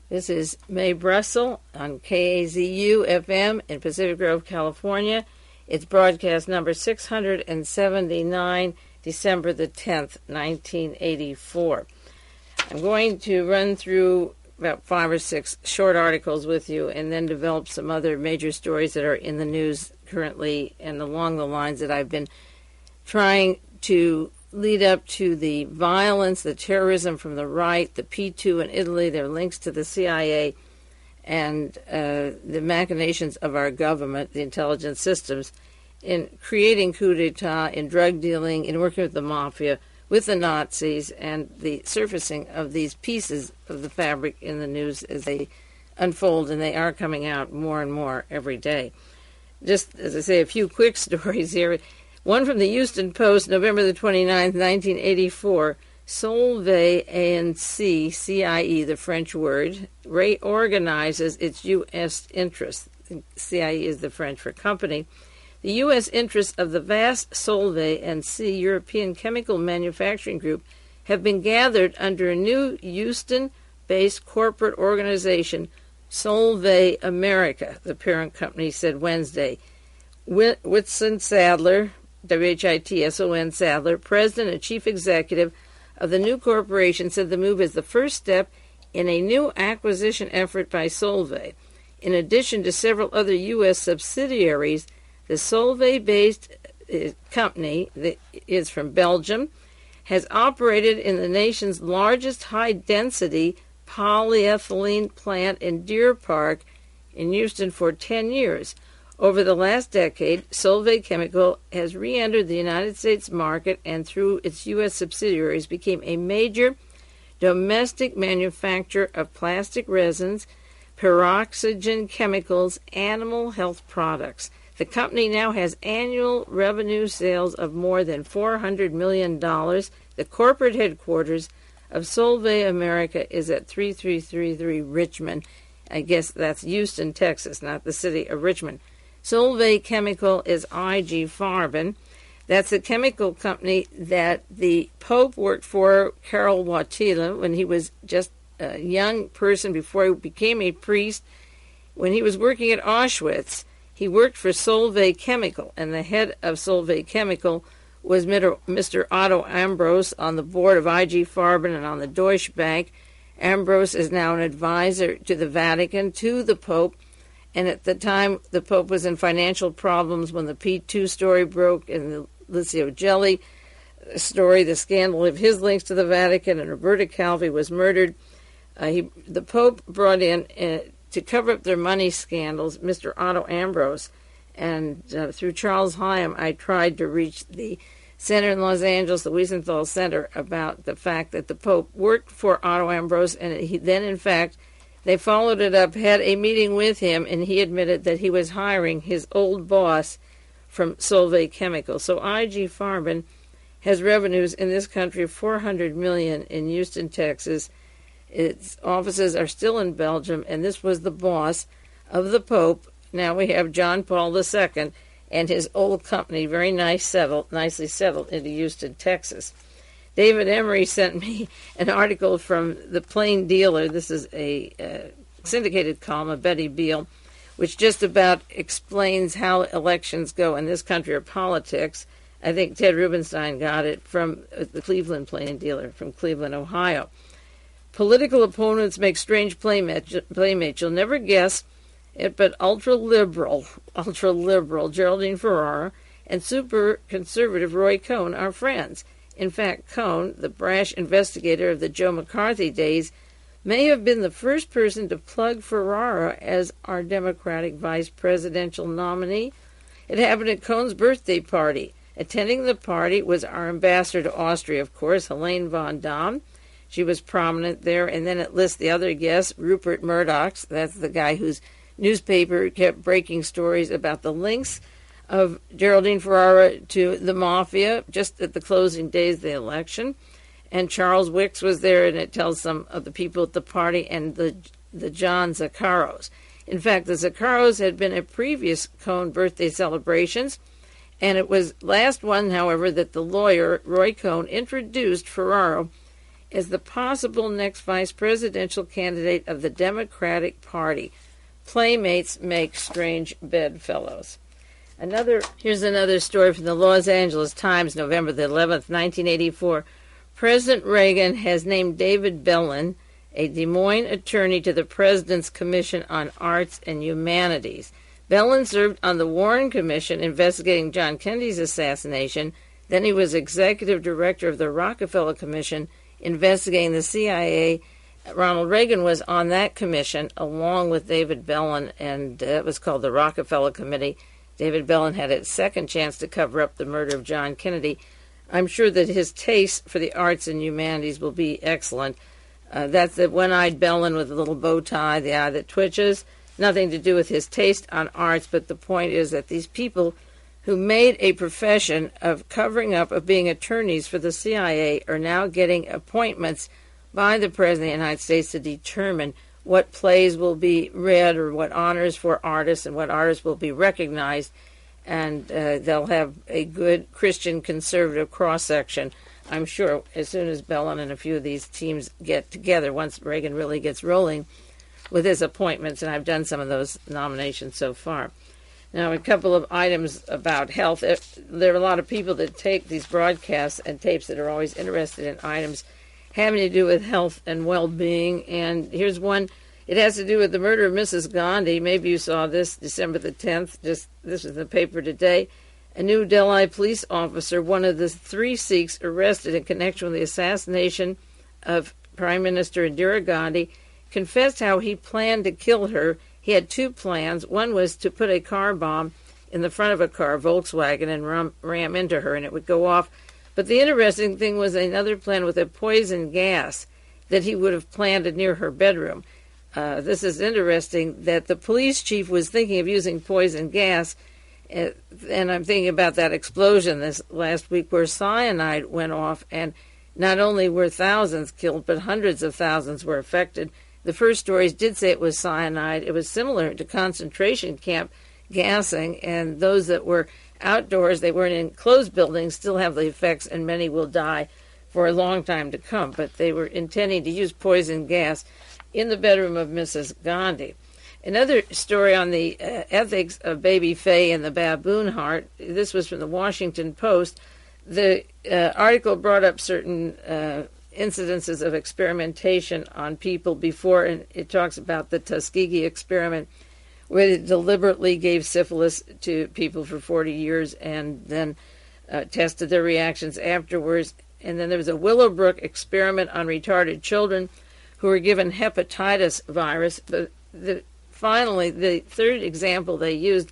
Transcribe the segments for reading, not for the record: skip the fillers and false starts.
This is Mae Brussell on KAZU FM in Pacific Grove, California. It's broadcast number 679, December the 10th, 1984. I'm going to run through about 5 or 6 short articles with you and then develop some other major stories that are in the news currently and along the lines that I've been trying to lead up to the violence, the terrorism from the right, the P2 in Italy, their links to the CIA, and the machinations of our government, the intelligence systems, in creating coup d'etat, in drug dealing, in working with the mafia, with the Nazis, and the surfacing of these pieces of the fabric in the news as they unfold, and they are coming out more and more every day. Just, as I say, a few quick stories here. One from the Houston Post, November the 29th, 1984, SOLVAY ANC, CIE, the French word, reorganizes its U.S. interests. CIE is the French for company. The U.S. interests of the vast Solvay ANC European chemical manufacturing group have been gathered under a new Houston-based corporate organization, Solvay America, the parent company said Wednesday. Whitson Sadler, WHITSON Sadler, president and chief executive of the new corporation, said the move is the first step in a new acquisition effort by Solvay. In addition to several other U.S. subsidiaries, the Solvay-based company, that is from Belgium, has operated in the nation's largest high-density polyethylene plant in Deer Park in Houston for 10 years. Over the last decade, Solvay Chemical has re-entered the United States market and through its U.S. subsidiaries became a major domestic manufacturer of plastic resins, peroxygen chemicals, animal health products. The company now has annual revenue sales of more than $400 million. The corporate headquarters of Solvay America is at 3333 Richmond. I guess that's Houston, Texas, not the city of Richmond. Solvay Chemical is IG Farben. That's a chemical company that the Pope worked for, Karol Wojtyla, when he was just a young person before he became a priest. When he was working at Auschwitz, he worked for Solvay Chemical, and the head of Solvay Chemical was Mr. Otto Ambros on the board of IG Farben and on the Deutsche Bank. Ambros is now an advisor to the Vatican, to the Pope, and at the time the Pope was in financial problems when the P2 story broke and the Licio Gelli story, the scandal of his links to the Vatican, and Roberta Calvi was murdered. The Pope brought in, to cover up their money scandals, Mr. Otto Ambros, and through Charles Hyam, I tried to reach the center in Los Angeles, the Wiesenthal Center, about the fact that the Pope worked for Otto Ambros, and he then, in fact, they followed it up, had a meeting with him, and he admitted that he was hiring his old boss from Solvay Chemical. So IG Farben has revenues in this country of $400 million in Houston, Texas. Its offices are still in Belgium, and this was the boss of the Pope. Now we have John Paul II and his old company, very nicely settled into Houston, Texas. David Emery sent me an article from The Plain Dealer. This is a syndicated column of Betty Beale, which just about explains how elections go in this country or politics. I think Ted Rubenstein got it from the Cleveland Plain Dealer from Cleveland, Ohio. Political opponents make strange playmates. You'll never guess it, but ultra-liberal Geraldine Ferraro and super conservative Roy Cohn are friends. In fact, Cohn, the brash investigator of the Joe McCarthy days, may have been the first person to plug Ferraro as our Democratic vice presidential nominee. It happened at Cohn's birthday party. Attending the party was our ambassador to Austria, of course, Helene von Damm. She was prominent there. And then it lists the other guests, Rupert Murdoch. That's the guy whose newspaper kept breaking stories about the links of Geraldine Ferraro to the mafia just at the closing days of the election. And Charles Wicks was there, and it tells some of the people at the party and the John Zaccaros. In fact, the Zaccaros had been at previous Cohn birthday celebrations, and it was last one, however, that the lawyer, Roy Cohn, introduced Ferraro as the possible next vice presidential candidate of the Democratic Party. Playmates make strange bedfellows. Here's another story from the Los Angeles Times, November the 11th, 1984. President Reagan has named David BELIN, a Des Moines attorney, to the President's Commission on Arts and Humanities. BELIN served on the Warren Commission investigating John Kennedy's assassination. Then he was executive director of the Rockefeller Commission investigating the CIA. Ronald Reagan was on that commission along with David BELIN, and it was called the Rockefeller Committee. David BELIN had a second chance to cover up the murder of John Kennedy. I'm sure that his taste for the arts and humanities will be excellent. That's the one-eyed BELIN with a little bow tie, the eye that twitches. Nothing to do with his taste on arts, but the point is that these people who made a profession of covering up, of being attorneys for the CIA, are now getting appointments by the President of the United States to determine what plays will be read or what honors for artists and what artists will be recognized. And they'll have a good Christian conservative cross-section, I'm sure, as soon as BELIN and a few of these teams get together, once Reagan really gets rolling with his appointments, and I've done some of those nominations so far. Now, a couple of items about health. There are a lot of people that take these broadcasts and tapes that are always interested in items having to do with health and well-being, and here's one. It has to do with the murder of Mrs. Gandhi. Maybe you saw this, December the 10th. This is in the paper today. A New Delhi police officer, one of the 3 Sikhs arrested in connection with the assassination of Prime Minister Indira Gandhi, confessed how he planned to kill her. He had 2 plans. One was to put a car bomb in the front of a car, Volkswagen, and ram into her, and it would go off. But the interesting thing was another plan with a poison gas that he would have planted near her bedroom. This is interesting that the police chief was thinking of using poison gas, and I'm thinking about that explosion this last week where cyanide went off, and not only were thousands killed, but hundreds of thousands were affected. The first stories did say it was cyanide. It was similar to concentration camp gassing, and those that were outdoors, they weren't in closed buildings, still have the effects, and many will die for a long time to come. But they were intending to use poison gas in the bedroom of Mrs. Gandhi. Another story on the ethics of baby Faye and the baboon heart. This was from the Washington Post. The article brought up certain incidences of experimentation on people before, and it talks about the Tuskegee experiment, where they deliberately gave syphilis to people for 40 years and then tested their reactions afterwards. And then there was a Willowbrook experiment on retarded children who were given hepatitis virus. But finally, the third example they used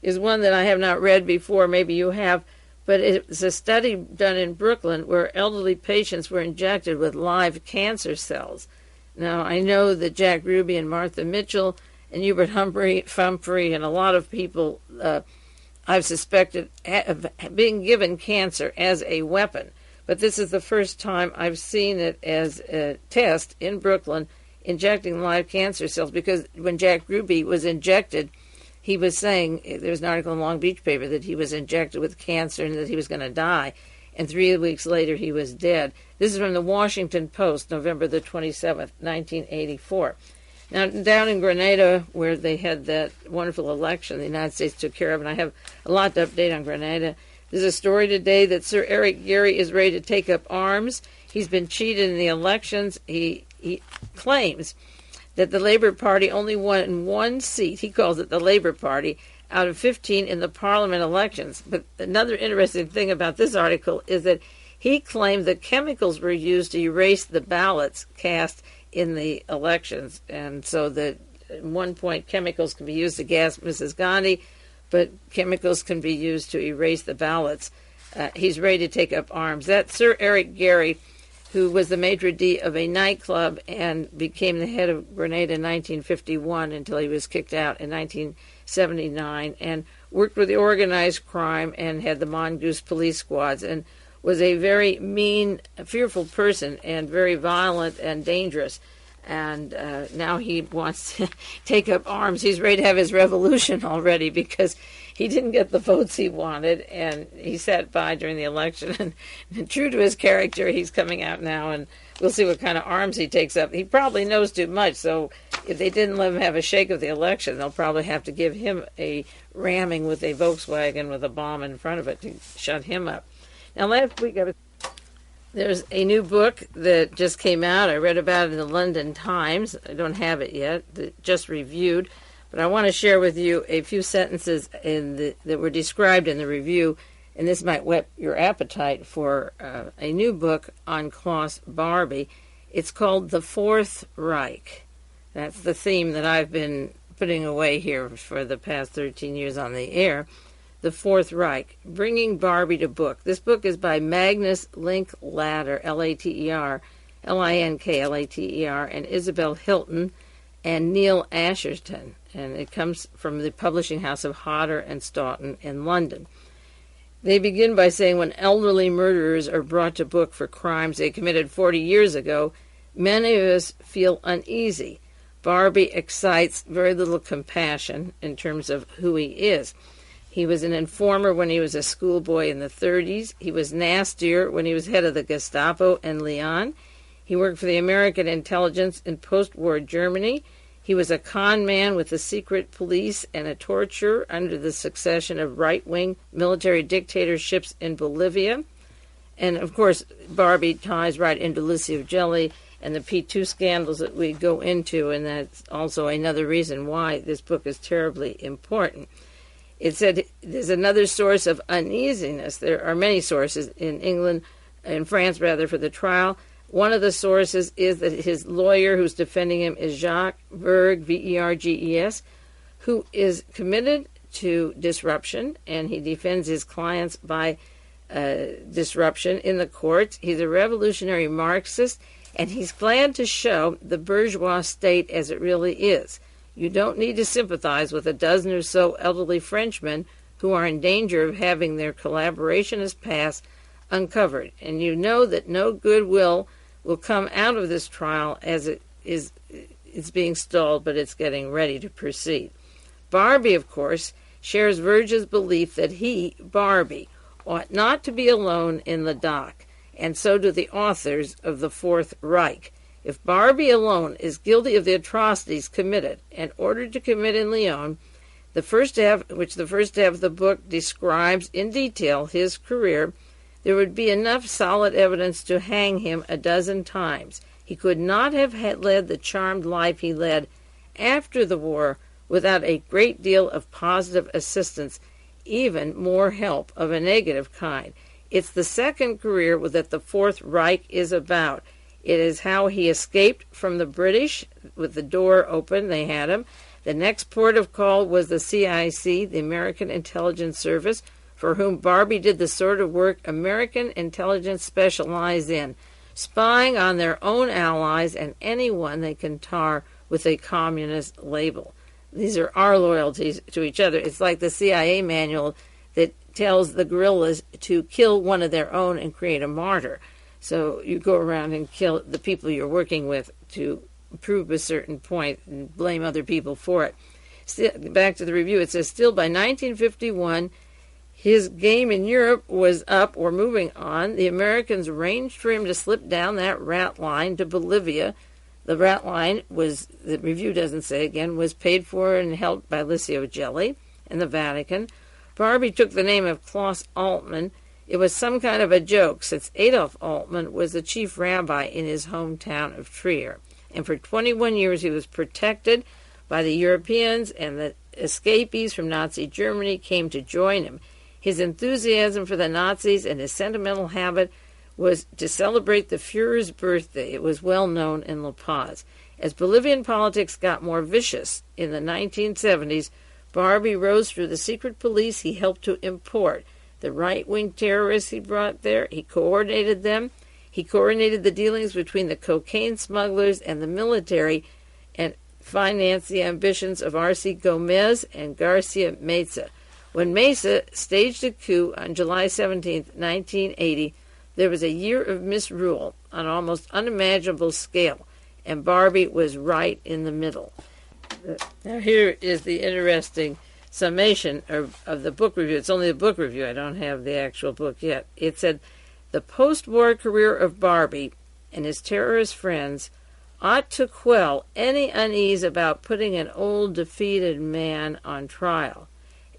is one that I have not read before. Maybe you have, but it's a study done in Brooklyn where elderly patients were injected with live cancer cells. Now, I know that Jack Ruby and Martha Mitchell and Hubert Humphrey and a lot of people I've suspected of being given cancer as a weapon. But this is the first time I've seen it as a test in Brooklyn, injecting live cancer cells, because when Jack Ruby was injected, he was saying, there was an article in Long Beach paper, that he was injected with cancer and that he was going to die. And 3 weeks later, he was dead. This is from the Washington Post, November the 27th, 1984. Now, down in Grenada, where they had that wonderful election the United States took care of, and I have a lot to update on Grenada, there's a story today that Sir Eric Gary is ready to take up arms. He's been cheated in the elections. He claims that the Labour Party only won 1 seat. He calls it the Labour Party, out of 15 in the Parliament elections. But another interesting thing about this article is that he claimed that chemicals were used to erase the ballots cast in the elections. And so that at one point chemicals can be used to gas Mrs. Gandhi, but chemicals can be used to erase the ballots. He's ready to take up arms. That's Sir Eric Gary, who was the maitre d' of a nightclub and became the head of Grenada in 1951 until he was kicked out in 1979, and worked with the organized crime and had the Mongoose police squads, and was a very mean, fearful person and very violent and dangerous. And now he wants to take up arms. He's ready to have his revolution already because he didn't get the votes he wanted, and he sat by during the election. And true to his character, he's coming out now and we'll see what kind of arms he takes up. He probably knows too much, so if they didn't let him have a shake of the election, they'll probably have to give him a ramming with a Volkswagen with a bomb in front of it to shut him up. Now, last week there's a new book that just came out. I read about it in the London Times. I don't have it yet, just reviewed. But I want to share with you a few sentences that were described in the review, and this might whet your appetite for a new book on Klaus Barbie. It's called The Fourth Reich. That's the theme that I've been putting away here for the past 13 years on the air. The Fourth Reich, Bringing Barbie to Book. This book is by Magnus Linklater, L-A-T-E-R, L-I-N-K-L-A-T-E-R, and Isabel Hilton and Neil Asherton. And it comes from the publishing house of Hodder and Stoughton in London. They begin by saying when elderly murderers are brought to book for crimes they committed 40 years ago, many of us feel uneasy. Barbie excites very little compassion in terms of who he is. He was an informer when he was a schoolboy in the 30s. He was nastier when he was head of the Gestapo in Lyon. He worked for the American intelligence in post-war Germany. He was a con man with the secret police and a torturer under the succession of right-wing military dictatorships in Bolivia. And, of course, Barbie ties right into Lucio Gelli and the P2 scandals that we go into, and that's also another reason why this book is terribly important. It said there's another source of uneasiness. There are many sources in England, in France rather, for the trial. One of the sources is that his lawyer who's defending him is Jacques Verges, V-E-R-G-E-S, who is committed to disruption, and he defends his clients by disruption in the courts. He's a revolutionary Marxist, and he's glad to show the bourgeois state as it really is. You don't need to sympathize with a dozen or so elderly Frenchmen who are in danger of having their collaborationist past uncovered, and you know that no goodwill will come out of this trial as it's being stalled, but it's getting ready to proceed. Barbie, of course, shares Verges' belief that he, Barbie, ought not to be alone in the dock, and so do the authors of The Fourth Reich. If Barbie alone is guilty of the atrocities committed and ordered to commit in Lyon, the first half of the book describes in detail his career, there would be enough solid evidence to hang him a dozen times. He could not have led the charmed life he led after the war without a great deal of positive assistance, even more help of a negative kind. It's the second career that the Fourth Reich is about. It is how he escaped from the British with the door open. They had him. The next port of call was the CIC, the American Intelligence Service, for whom Barbie did the sort of work American intelligence specialized in, spying on their own allies and anyone they can tar with a communist label. These are our loyalties to each other. It's like the CIA manual that tells the guerrillas to kill one of their own and create a martyr. So you go around and kill the people you're working with to prove a certain point and blame other people for it. Still, back to the review, it says, still by 1951, his game in Europe was up or moving on. The Americans arranged for him to slip down that rat line to Bolivia. The rat line was, the review doesn't say again, was paid for and helped by Lucio Gelli and the Vatican. Barbie took the name of Klaus Altmann. It was some kind of a joke, since Adolf Altmann was the chief rabbi in his hometown of Trier. And for 21 years he was protected by the Europeans, and the escapees from Nazi Germany came to join him. His enthusiasm for the Nazis and his sentimental habit was to celebrate the Fuhrer's birthday. It was well known in La Paz. As Bolivian politics got more vicious in the 1970s, Barbie rose through the secret police he helped to import. The right-wing terrorists he brought there, he coordinated them. He coordinated the dealings between the cocaine smugglers and the military and financed the ambitions of R.C. Gomez and Garcia Meza. When Mesa staged a coup on July 17, 1980, there was a year of misrule on an almost unimaginable scale, and Barbie was right in the middle. Now here is the interesting summation of the book review. It's only a book review. I don't have the actual book yet. It said, the post-war career of Barbie and his terrorist friends ought to quell any unease about putting an old defeated man on trial.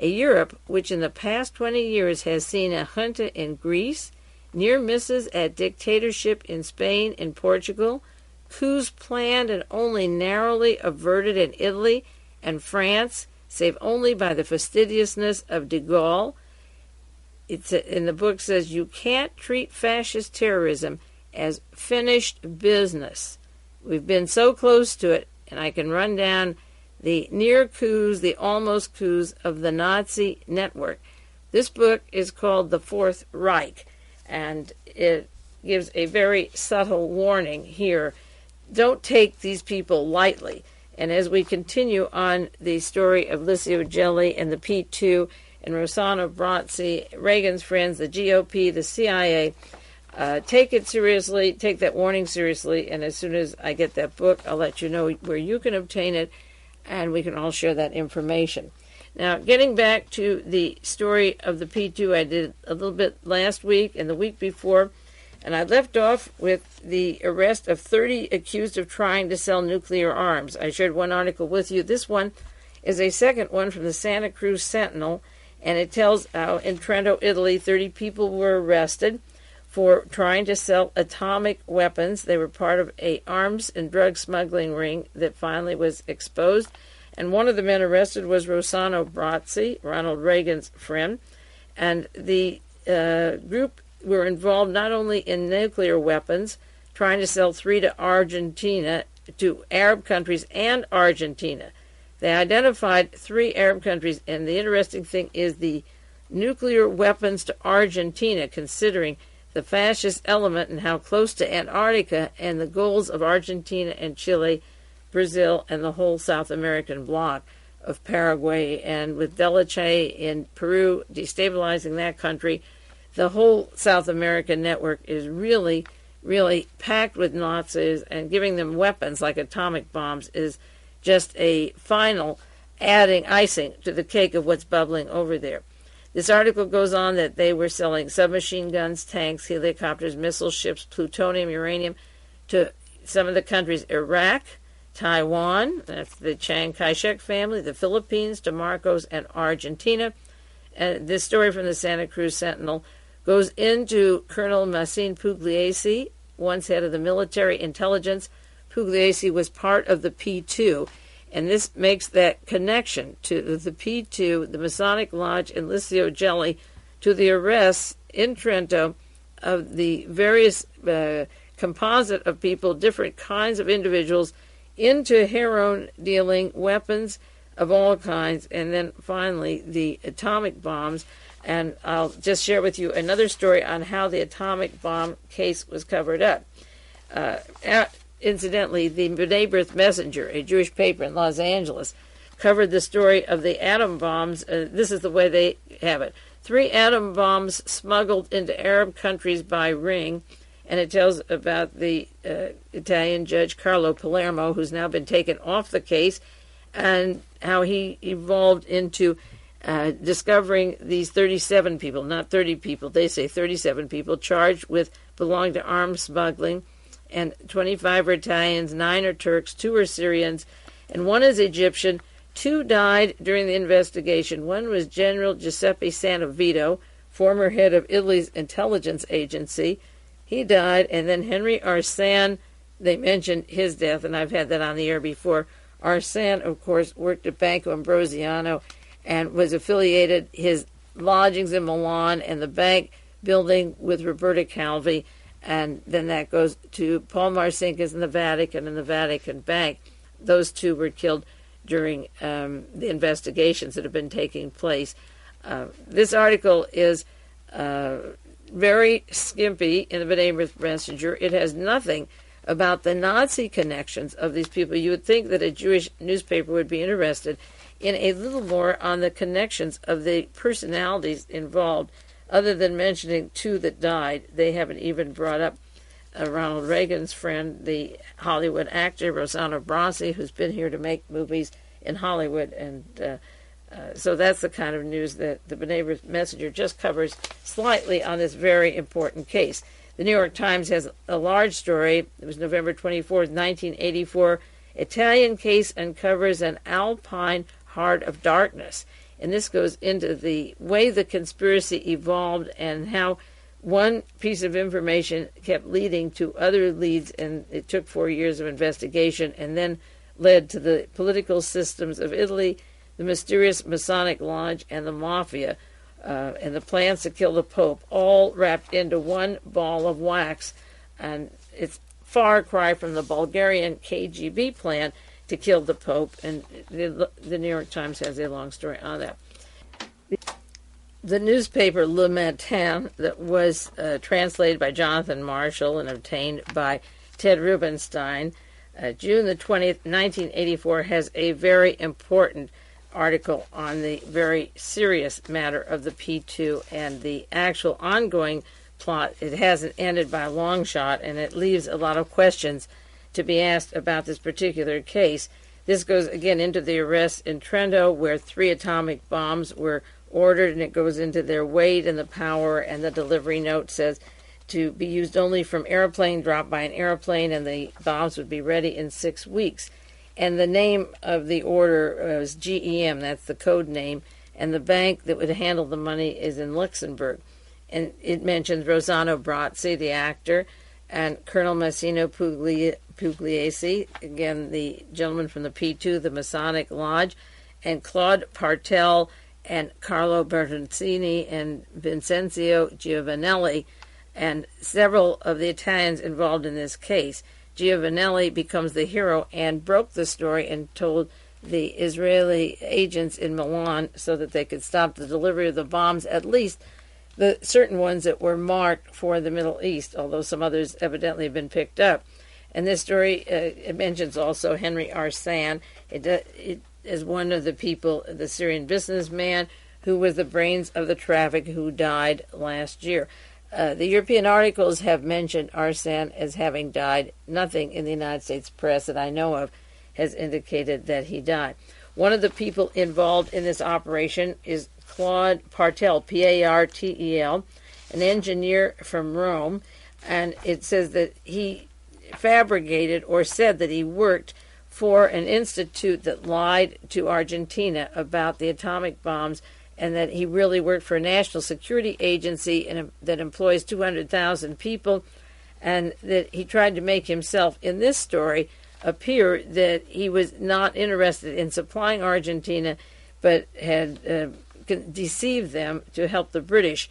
A Europe which in the past 20 years has seen a junta in Greece, near misses at dictatorship in Spain and Portugal, coups planned and only narrowly averted in Italy and France, save only by the fastidiousness of de Gaulle. It's in the book says you can't treat fascist terrorism as finished business. We've been so close to it, and I can run down the near coups, the almost coups of the Nazi network. This book is called The Fourth Reich, and it gives a very subtle warning here. Don't take these people lightly. And as we continue on the story of Licio Gelli and the P2 and Rossano Brazzi, Reagan's friends, the GOP, the CIA, take it seriously, take that warning seriously, and as soon as I get that book, I'll let you know where you can obtain it, and we can all share that information. Now, getting back to the story of the P2, I did a little bit last week and the week before, and I left off with the arrest of 30 accused of trying to sell nuclear arms. I shared one article with you. This one is a second one from the Santa Cruz Sentinel, and it tells how in Trento, Italy, 30 people were arrested for trying to sell atomic weapons. They were part of an arms and drug smuggling ring that finally was exposed. And one of the men arrested was Rossano Brazzi, Ronald Reagan's friend. And the group were involved not only in nuclear weapons, trying to sell 3 to Argentina, to Arab countries and Argentina. They identified 3 Arab countries, and the interesting thing is the nuclear weapons to Argentina, considering the fascist element and how close to Antarctica and the goals of Argentina and Chile, Brazil, and the whole South American bloc of Paraguay, and with Delle Chiaie in Peru destabilizing that country. The whole South American network is really, really packed with Nazis, and giving them weapons like atomic bombs is just a final adding icing to the cake of what's bubbling over there. This article goes on that they were selling submachine guns, tanks, helicopters, missile ships, plutonium, uranium to some of the countries: Iraq, Taiwan, that's the Chiang Kai-shek family, the Philippines, DeMarcos, and Argentina. And this story from the Santa Cruz Sentinel goes into Colonel Massine Pugliese, once head of the military intelligence. Pugliese was part of the P2, and this makes that connection to the P2, the Masonic Lodge, and Licio Gelli, to the arrests in Trento of the various composite of people, different kinds of individuals, into heroin dealing, weapons of all kinds, and then finally the atomic bombs. And I'll just share with you another story on how the atomic bomb case was covered up. Incidentally, the B'nai Messenger, a Jewish paper in Los Angeles, covered the story of the atom bombs. This is the way they have it. 3 atom bombs smuggled into Arab countries by ring. And it tells about the Italian judge Carlo Palermo, who's now been taken off the case, and how he evolved into discovering these 37 people, not 30 people, they say 37 people, charged with belonging to arms smuggling, and 25 are Italians, 9 are Turks, 2 are Syrians, and 1 is Egyptian. 2 died during the investigation. One was General Giuseppe Santovito, former head of Italy's intelligence agency. He died, and then Henry Arsan, they mentioned his death, and I've had that on the air before. Arsan, of course, worked at Banco Ambrosiano and was affiliated, his lodgings in Milan and the bank building with Roberta Calvi, and then that goes to Paul Marcinkus in the Vatican and the Vatican Bank. Those 2 were killed during the investigations that have been taking place. This article is very skimpy in the B'nai Messenger. It has nothing about the Nazi connections of these people. You would think that a Jewish newspaper would be interested in a little more on the connections of the personalities involved. Other than mentioning 2 that died, they haven't even brought up Ronald Reagan's friend, the Hollywood actor Rossano Brazzi, who's been here to make movies in Hollywood. And so that's the kind of news that the B'nai Messenger just covers slightly on this very important case. The New York Times has a large story. It was November 24th, 1984. Italian case uncovers an Alpine heart of darkness. And this goes into the way the conspiracy evolved and how one piece of information kept leading to other leads, and it took 4 years of investigation and then led to the political systems of Italy, the mysterious Masonic Lodge, and the Mafia, and the plans to kill the Pope, all wrapped into one ball of wax. And it's far cry from the Bulgarian KGB plan to kill the Pope, and the New York Times has a long story on that. The newspaper Le Matin, that was translated by Jonathan Marshall and obtained by Ted Rubenstein, June the 20th, 1984, has a very important article on the very serious matter of the P2 and the actual ongoing plot. It hasn't ended by a long shot, and it leaves a lot of questions to be asked about this particular case. This goes again into the arrest in Trento, where 3 atomic bombs were ordered, and it goes into their weight and the power, and the delivery note says to be used only from airplane, dropped by an airplane, and the bombs would be ready in 6 weeks. And the name of the order was GEM, that's the code name, and the bank that would handle the money is in Luxembourg. And it mentions Rossano Brazzi, the actor, and Colonel Massimo Pugliese, again the gentleman from the P2, the Masonic Lodge, and Claude Partel, and Carlo Bertoncini, and Vincenzo Giovanelli, and several of the Italians involved in this case. Giovanelli becomes the hero and broke the story and told the Israeli agents in Milan so that they could stop the delivery of the bombs, at least the certain ones that were marked for the Middle East, although some others evidently have been picked up. And this story, it mentions also Henry Arsan. It is one of the people, the Syrian businessman who was the brains of the traffic, who died last year. The European articles have mentioned Arsan as having died. Nothing in the United States press that I know of has indicated that he died. One of the people involved in this operation is Claude Partel, Partel, an engineer from Rome, and it says that he fabricated or said that he worked for an institute that lied to Argentina about the atomic bombs, and that he really worked for a national security agency that employs 200,000 people, and that he tried to make himself, in this story, appear that he was not interested in supplying Argentina, but had deceived them to help the British.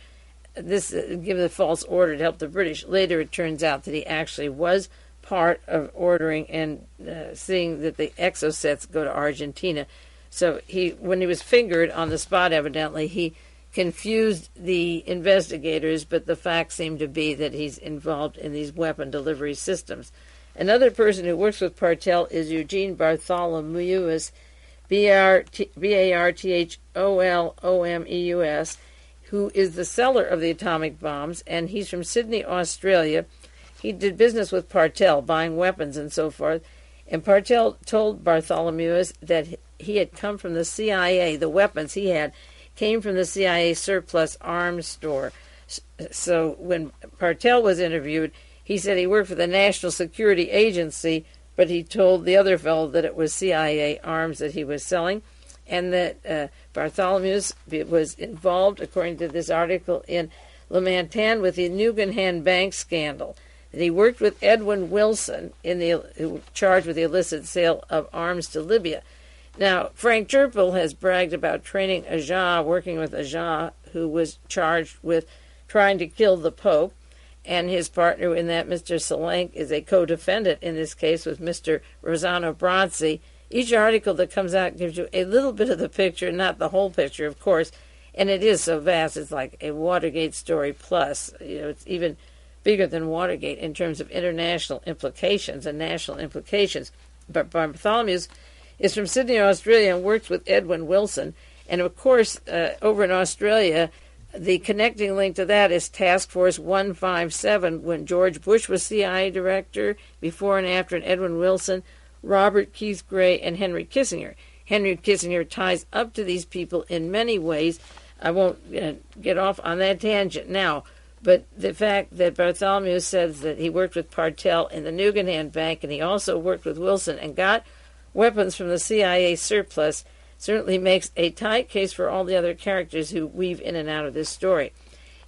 This give a false order to help the British. Later it turns out that he actually was part of ordering and seeing that the exocets go to Argentina. So when he was fingered on the spot, evidently, he confused the investigators, but the facts seem to be that he's involved in these weapon delivery systems. Another person who works with Partel is Eugene Bartholomeus, Bartholomeus, who is the seller of the atomic bombs, and he's from Sydney, Australia. He did business with Partel, buying weapons and so forth, and Partel told Bartholomeus that he had come from the CIA. The weapons he had came from the CIA surplus arms store. So when Partel was interviewed, he said he worked for the National Security Agency, but he told the other fellow that it was CIA arms that he was selling, and that Bartholomeus was involved, according to this article in Le Matin, with the NUGAN Hand Bank scandal. That he worked with Edwin Wilson, who charged with the illicit sale of arms to Libya. Now, Frank Churchill has bragged about training Agca, working with Agca, who was charged with trying to kill the Pope, and his partner in that, Mr. Solank, is a co-defendant in this case with Mr. Rossano Brazzi. Each article that comes out gives you a little bit of the picture, not the whole picture, of course, and it is so vast. It's like a Watergate story plus. It's even bigger than Watergate in terms of international implications and national implications. But Bartholomew is from Sydney, Australia, and works with Edwin Wilson. And, of course, over in Australia, the connecting link to that is Task Force 157, when George Bush was CIA director, before and after, and Edwin Wilson, Robert Keith Gray, and Henry Kissinger. Henry Kissinger ties up to these people in many ways. I won't get off on that tangent now. But the fact that Bartholomew says that he worked with Partel in the NUGAN Hand Bank, and he also worked with Wilson and got weapons from the CIA surplus, certainly makes a tight case for all the other characters who weave in and out of this story.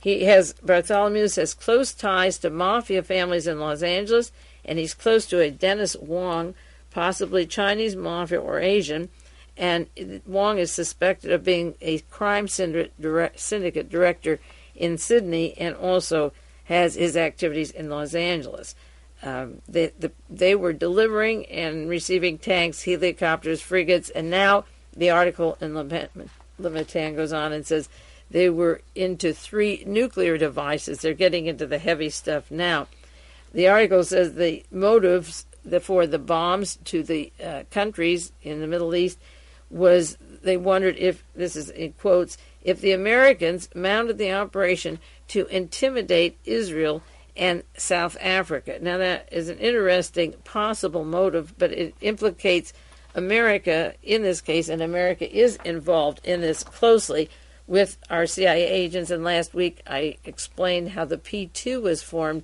Bartholomew has close ties to mafia families in Los Angeles, and he's close to a Dennis Wong, possibly Chinese mafia or Asian, and Wong is suspected of being a crime syndicate director in Sydney, and also has his activities in Los Angeles. They were delivering and receiving tanks, helicopters, frigates, and now the article in Levitan goes on and says they were into 3 nuclear devices. They're getting into the heavy stuff now. The article says the motives for the bombs to the countries in the Middle East was they wondered if, this is in quotes, if the Americans mounted the operation to intimidate Israel and South Africa. Now that is an interesting possible motive, but it implicates America in this case, and America is involved in this closely with our CIA agents. And last week I explained how the P2 was formed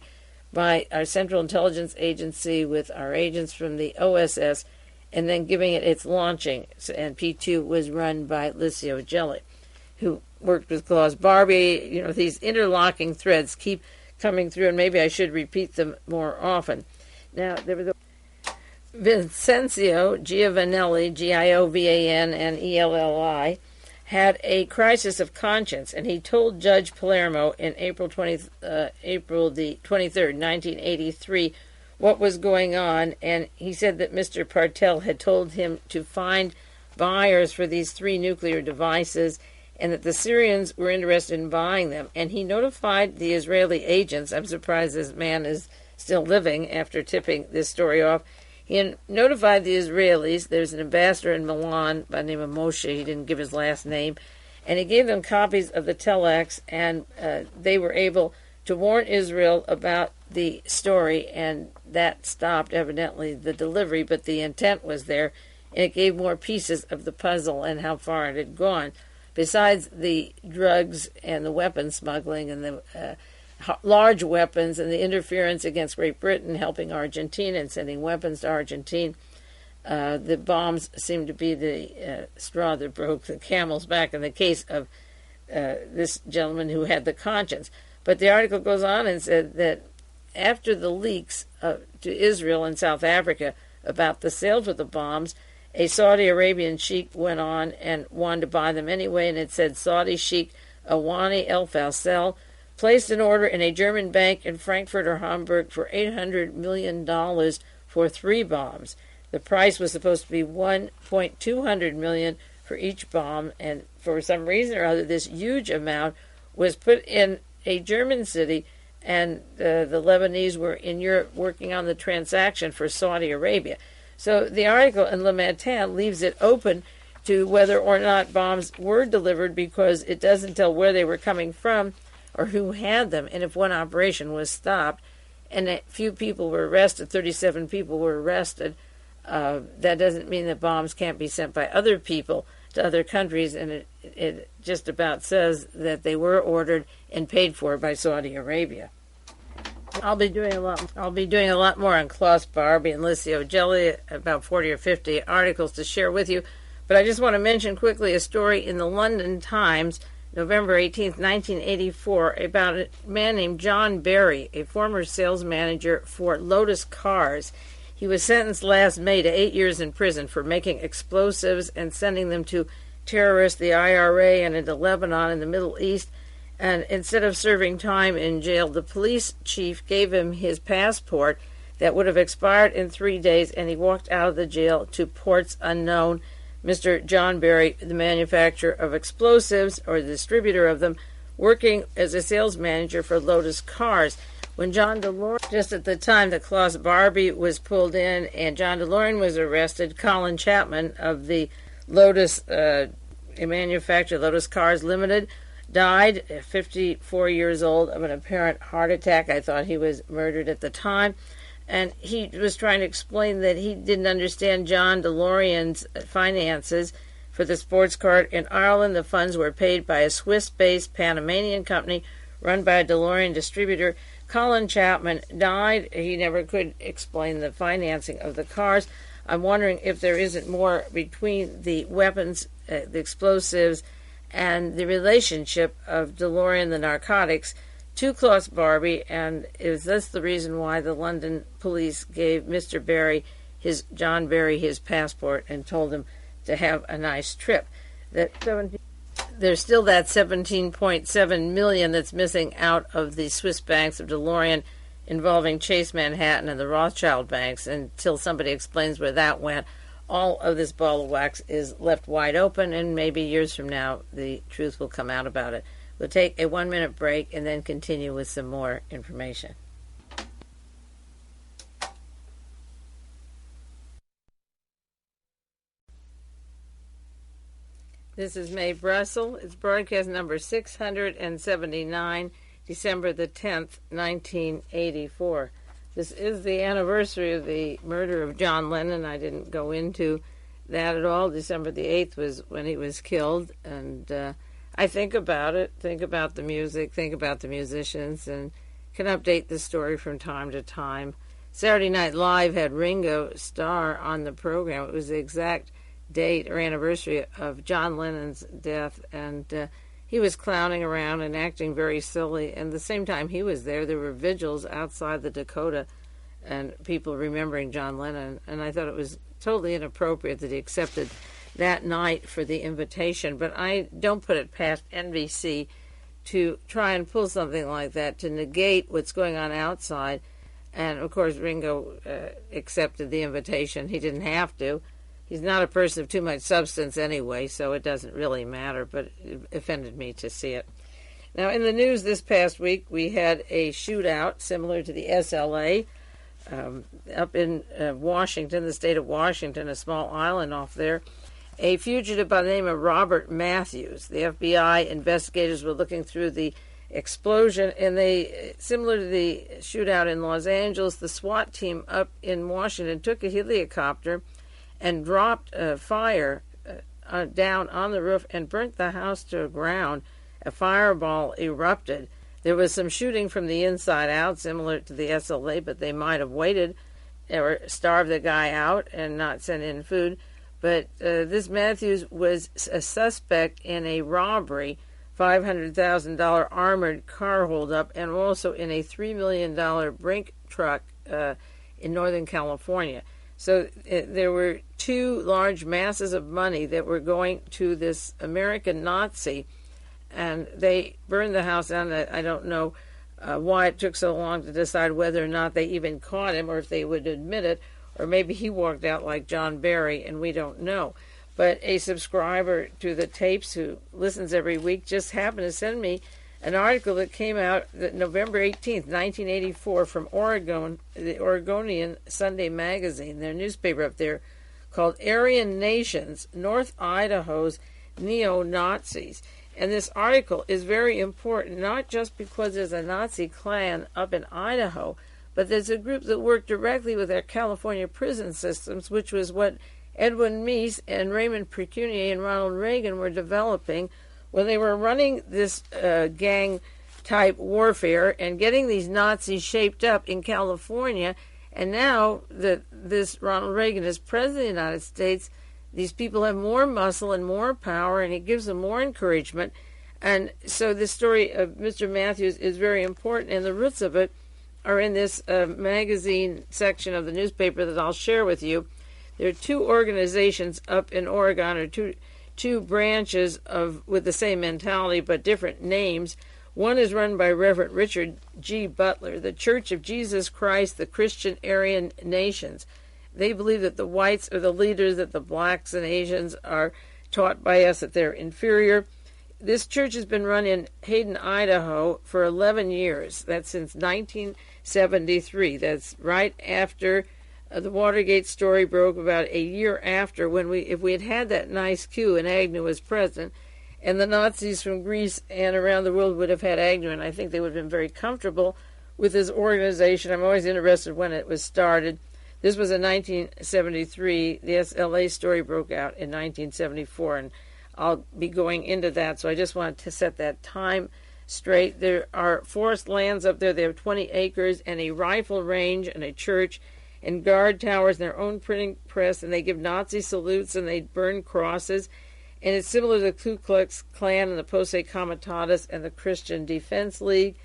by our Central Intelligence Agency with our agents from the OSS, and then giving it its launching. And P2 was run by Licio Gelli, who worked with Klaus Barbie. You know, these interlocking threads keep coming through, and maybe I should repeat them more often. Now, there was Vincenzo Giovanelli, Giovanni, and Elli, had a crisis of conscience, and he told Judge Palermo in April the 23rd, 1983, what was going on, and he said that Mr. Partel had told him to find buyers for these 3 nuclear devices, and that the Syrians were interested in buying them. And he notified the Israeli agents. I'm surprised this man is still living after tipping this story off. He notified the Israelis. There's an ambassador in Milan by the name of Moshe. He didn't give his last name. And he gave them copies of the telex, and they were able to warn Israel about the story, and that stopped, evidently, the delivery, but the intent was there, and it gave more pieces of the puzzle and how far it had gone. Besides the drugs and the weapon smuggling and the large weapons and the interference against Great Britain, helping Argentina and sending weapons to Argentina, the bombs seemed to be the straw that broke the camel's back in the case of this gentleman who had the conscience. But the article goes on and said that after the leaks to Israel and South Africa about the sales of the bombs, a Saudi Arabian sheikh went on and wanted to buy them anyway, and it said Saudi sheikh Awani El Faisal placed an order in a German bank in Frankfurt or Hamburg for $800 million for 3 bombs. The price was supposed to be $1.2 million for each bomb, and for some reason or other, this huge amount was put in a German city, and the Lebanese were in Europe working on the transaction for Saudi Arabia. So the article in Le Matin leaves it open to whether or not bombs were delivered, because it doesn't tell where they were coming from or who had them, and if one operation was stopped and a few people were arrested, 37 people were arrested, that doesn't mean that bombs can't be sent by other people to other countries, and it just about says that they were ordered and paid for by Saudi Arabia. I'll be doing a lot more on Klaus Barbie and Licio Gelli, about 40 or 50 articles to share with you. But I just want to mention quickly a story in the London Times, November 18th, 1984, about a man named John Barry, a former sales manager for Lotus Cars. He was sentenced last May to 8 years in prison for making explosives and sending them to terrorists, the IRA, and into Lebanon and the Middle East. And instead of serving time in jail, the police chief gave him his passport that would have expired in 3 days, and he walked out of the jail to ports unknown. Mr. John Barry, the manufacturer of explosives, or the distributor of them, working as a sales manager for Lotus Cars. When John DeLorean, just at the time that Klaus Barbie was pulled in and John DeLorean was arrested, Colin Chapman of the Lotus manufacturer, Lotus Cars Limited, died at 54 years old of an apparent heart attack. I thought he was murdered at the time. And he was trying to explain that he didn't understand John DeLorean's finances for the sports car in Ireland. The funds were paid by a Swiss-based Panamanian company run by a DeLorean distributor. Colin Chapman died. He never could explain the financing of the cars. I'm wondering if there isn't more between the weapons, the explosives, and the relationship of DeLorean, the narcotics, to Klaus Barbie, and is this the reason why the London police gave Mr. Barry, John Barry, his passport and told him to have a nice trip? There's still that 17.7 million that's missing out of the Swiss banks of DeLorean involving Chase Manhattan and the Rothschild banks. Until somebody explains where that went, all of this ball of wax is left wide open, and maybe years from now the truth will come out about it. We'll take a 1-minute break and then continue with some more information. This is Mae Brussell. It's broadcast number 679, December the 10th, 1984. This is the anniversary of the murder of John Lennon. I didn't go into that at all. December the 8th was when he was killed, and I think about it, think about the music, think about the musicians, and can update the story from time to time. Saturday Night Live had Ringo Starr on the program. It was the exact date or anniversary of John Lennon's death, and he was clowning around and acting very silly. And the same time he was there were vigils outside the Dakota and people remembering John Lennon, and I thought it was totally inappropriate that he accepted that night for the invitation. But I don't put it past NBC to try and pull something like that to negate what's going on outside. And of course Ringo accepted the invitation. He didn't have to. He's not a person of too much substance anyway, so it doesn't really matter, but it offended me to see it. Now, in the news this past week, we had a shootout similar to the SLA up in Washington, the state of Washington, a small island off there. A fugitive by the name of Robert Matthews. The FBI investigators were looking through the explosion, and similar to the shootout in Los Angeles, the SWAT team up in Washington took a helicopter and dropped fire down on the roof and burnt the house to the ground. A fireball erupted. There was some shooting from the inside out, similar to the SLA, but they might have waited or starved the guy out and not sent in food. But this Matthews was a suspect in a robbery, $500,000 armored car holdup, and also in a $3 million brink truck in Northern California. So there were two large masses of money that were going to this American Nazi, and they burned the house down. I don't know why it took so long to decide whether or not they even caught him or if they would admit it, or maybe he walked out like John Barry, and we don't know. But a subscriber to the tapes who listens every week just happened to send me an article that came out November 18th, 1984, from Oregon, the Oregonian Sunday Magazine, their newspaper up there, called ARYAN NATIONS, North Idaho's Neo-Nazis. And this article is very important, not just because there's a Nazi clan up in Idaho, but there's a group that worked directly with our California prison systems, which was what Edwin Meese and Raymond Precunier and Ronald Reagan were developing when they were running this gang-type warfare and getting these Nazis shaped up in California. And now that this Ronald Reagan is president of the United States, these people have more muscle and more power, and he gives them more encouragement. And so the story of Mr. Matthews is very important, and the roots of it are in this magazine section of the newspaper that I'll share with you. There are two organizations up in Oregon, or two branches with the same mentality but different names. One is run by Reverend Richard G. Butler, the Church of Jesus Christ, the Christian Aryan Nations. They believe that the whites are the leaders, that the blacks and Asians are taught by us that they're inferior. This church has been run in Hayden, Idaho for 11 years. That's since 1973. That's right after the Watergate story broke, about a year after, if we had had that nice coup and Agnew was president, and the Nazis from Greece and around the world would have had Agnew, and I think they would have been very comfortable with his organization. I'm always interested when it was started. This was in 1973. The SLA story broke out in 1974, and I'll be going into that, so I just wanted to set that time straight. There are forest lands up there. They have 20 acres and a rifle range and a church and guard towers and their own printing press, and they give Nazi salutes and they burn crosses. And it's similar to the Ku Klux Klan and the Posse Comitatus and the Christian Defense League.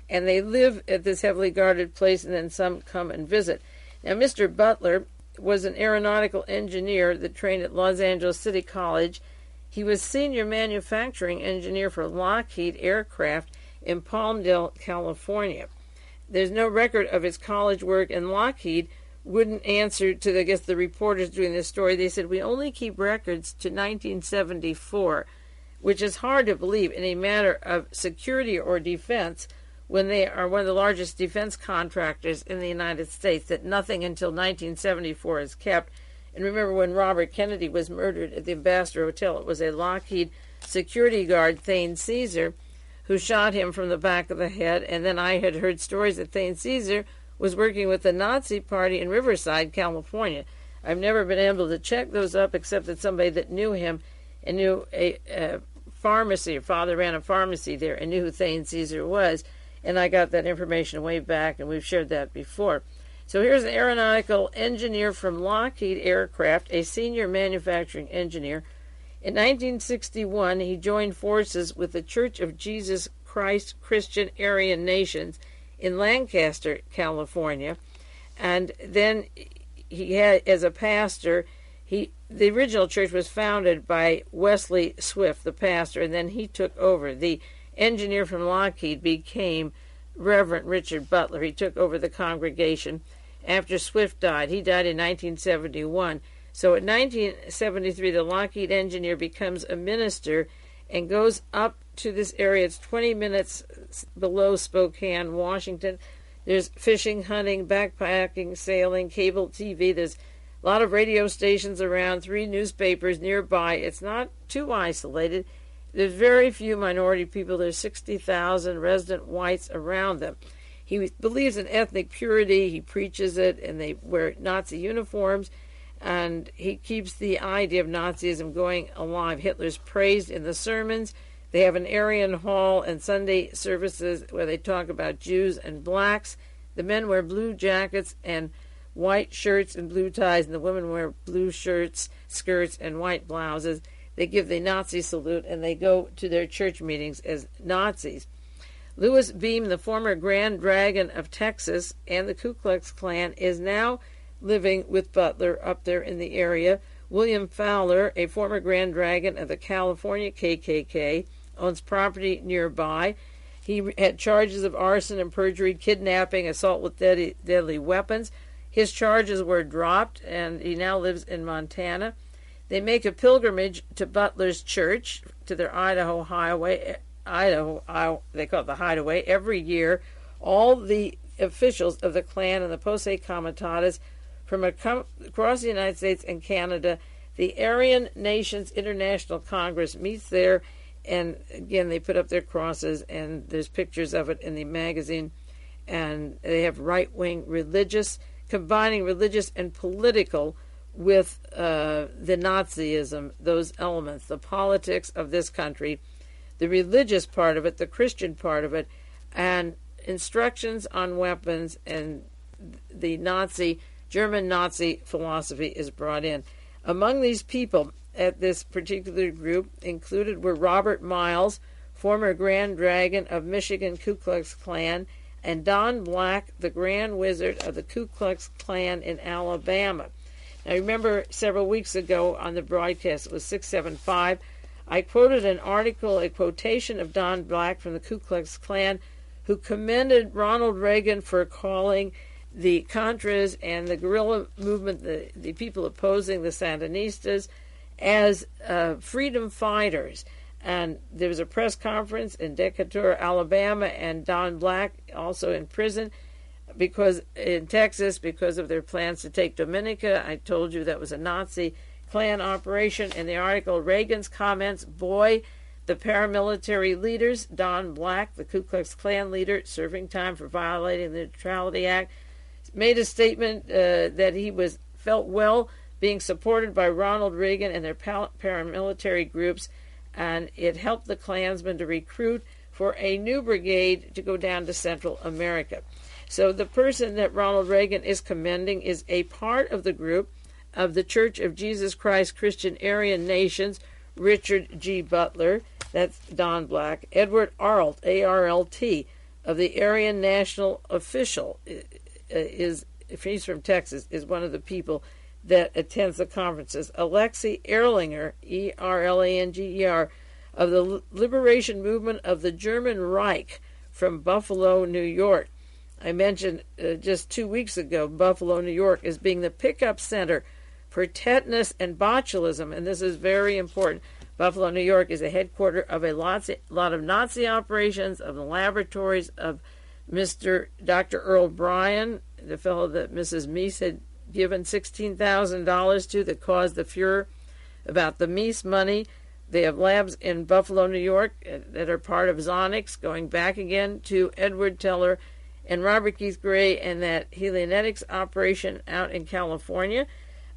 And they live at this heavily guarded place, and then some come and visit. Now, Mr. Butler was an aeronautical engineer that trained at Los Angeles City College. He was senior manufacturing engineer for Lockheed Aircraft in Palmdale, California. There's no record of his college work, and Lockheed wouldn't answer to, I guess, the reporters doing this story. They said, we only keep records to 1974, which is hard to believe in a matter of security or defense when they are one of the largest defense contractors in the United States, that nothing until 1974 is kept. And remember, when Robert Kennedy was murdered at the Ambassador Hotel, it was a Lockheed security guard, Thane Cesar, who shot him from the back of the head. And then I had heard stories that Thane Cesar was working with the Nazi Party in Riverside, California. I've never been able to check those up, except that somebody that knew him and knew a pharmacy, her father ran a pharmacy there, and knew who Thane Cesar was. And I got that information way back, and we've shared that before. So here's an aeronautical engineer from Lockheed Aircraft, a senior manufacturing engineer. In 1961, he joined forces with the Church of Jesus Christ Christian Aryan Nations in Lancaster, California. And then he had, as a pastor, the original church was founded by Wesley Swift, the pastor, and then he took over. The engineer from Lockheed became Reverend Richard Butler. He took over the congregation after Swift died. He died in 1971. So in 1973, the Lockheed engineer becomes a minister and goes up to this area. It's 20 minutes below Spokane, Washington. There's fishing, hunting, backpacking, sailing, cable TV. There's a lot of radio stations around, 3 newspapers nearby. It's not too isolated. There's very few minority people. There's 60,000 resident whites around them. He believes in ethnic purity. He preaches it, and they wear Nazi uniforms, and he keeps the idea of Nazism going alive. Hitler's praised in the sermons. They have an Aryan hall and Sunday services where they talk about Jews and blacks. The men wear blue jackets and white shirts and blue ties, and the women wear blue shirts, skirts, and white blouses. They give the Nazi salute, and they go to their church meetings as Nazis. Louis Beam, the former Grand Dragon of Texas and the Ku Klux Klan, is now living with Butler up there in the area. William Fowler, a former Grand Dragon of the California KKK, owns property nearby. He had charges of arson and perjury, kidnapping, assault with deadly weapons. His charges were dropped, and he now lives in Montana. They make a pilgrimage to Butler's church, to their Idaho highway. They call it the Hideaway, every year. All the officials of the Klan and the Posse Comitatus from across the United States and Canada, the Aryan Nations International Congress meets there, and again, they put up their crosses, and there's pictures of it in the magazine, and they have right-wing religious, combining religious and political with the Nazism, those elements, the politics of this country, the religious part of it, the Christian part of it, and instructions on weapons, and the German Nazi philosophy is brought in. Among these people at this particular group included were Robert Miles, former Grand Dragon of Michigan Ku Klux Klan, and Don Black, the Grand Wizard of the Ku Klux Klan in Alabama. Now, remember, several weeks ago on the broadcast, it was 675, I quoted an article, a quotation of Don Black from the Ku Klux Klan, who commended Ronald Reagan for calling the Contras and the guerrilla movement, the people opposing the Sandinistas, as freedom fighters. And there was a press conference in Decatur, Alabama, and Don Black also in prison in Texas because of their plans to take Dominica. I told you that was a Nazi Klan operation. In the article, Reagan's comments, boy, the paramilitary leaders, Don Black, the Ku Klux Klan leader, serving time for violating the Neutrality Act, made a statement that he felt well being supported by Ronald Reagan and their paramilitary groups, and it helped the Klansmen to recruit for a new brigade to go down to Central America. So the person that Ronald Reagan is commending is a part of the group of the Church of Jesus Christ Christian Aryan Nations, Richard G. Butler, that's Don Black, Edward Arlt, A-R-L-T, of the Aryan National Official, is, if he's from Texas, is one of the people that attends the conferences. ALEXI ERLANGER, E-R-L-A-N-G-E-R, of the Liberation Movement of the German Reich from Buffalo, New York. I mentioned just 2 weeks ago, Buffalo, New York, as being the pickup center for tetanus and botulism, and this is very important. Buffalo, New York is a headquarter of a lot of Nazi operations, of the laboratories of Dr. Earl Brian, the fellow that Mrs. Meese had given $16,000 to that caused the furor about the Meese money. They have labs in Buffalo, New York that are part of Zonix, going back again to Edward Teller and Robert Keith Gray and that Helionetics operation out in California.